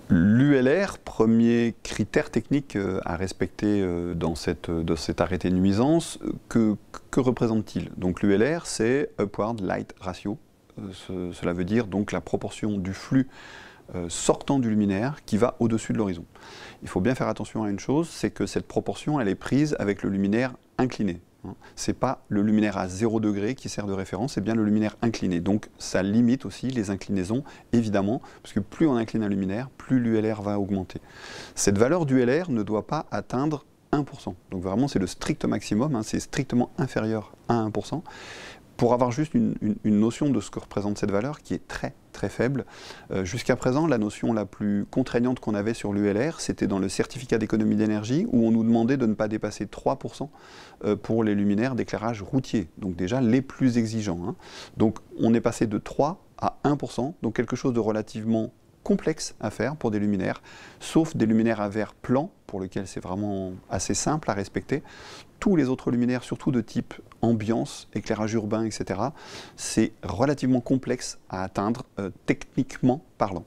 L'ULR, premier critère technique à respecter dans cet arrêté de nuisance, que représente-t-il? Donc l'ULR, c'est Upward Light Ratio. Cela veut dire donc la proportion du flux sortant du luminaire qui va au-dessus de l'horizon. Il faut bien faire attention à une chose, c'est que cette proportion, elle est prise avec le luminaire incliné. Ce n'est pas le luminaire à 0 degré qui sert de référence, c'est bien le luminaire incliné. Donc ça limite aussi les inclinaisons, évidemment, parce que plus on incline un luminaire, plus l'ULR va augmenter. Cette valeur d'ULR ne doit pas atteindre 1%. Donc vraiment, c'est le strict maximum, c'est strictement inférieur à 1%. Pour avoir juste une notion de ce que représente cette valeur, qui est très très faible, jusqu'à présent, la notion la plus contraignante qu'on avait sur l'ULR, c'était dans le certificat d'économie d'énergie, où on nous demandait de ne pas dépasser 3% pour les luminaires d'éclairage routier, donc déjà les plus exigeants. Donc on est passé de 3 à 1%, donc quelque chose de relativement complexe à faire pour des luminaires, sauf des luminaires à verre plan, pour lesquels c'est vraiment assez simple à respecter. Tous les autres luminaires, surtout de type ambiance, éclairage urbain, etc., c'est relativement complexe à atteindre techniquement parlant.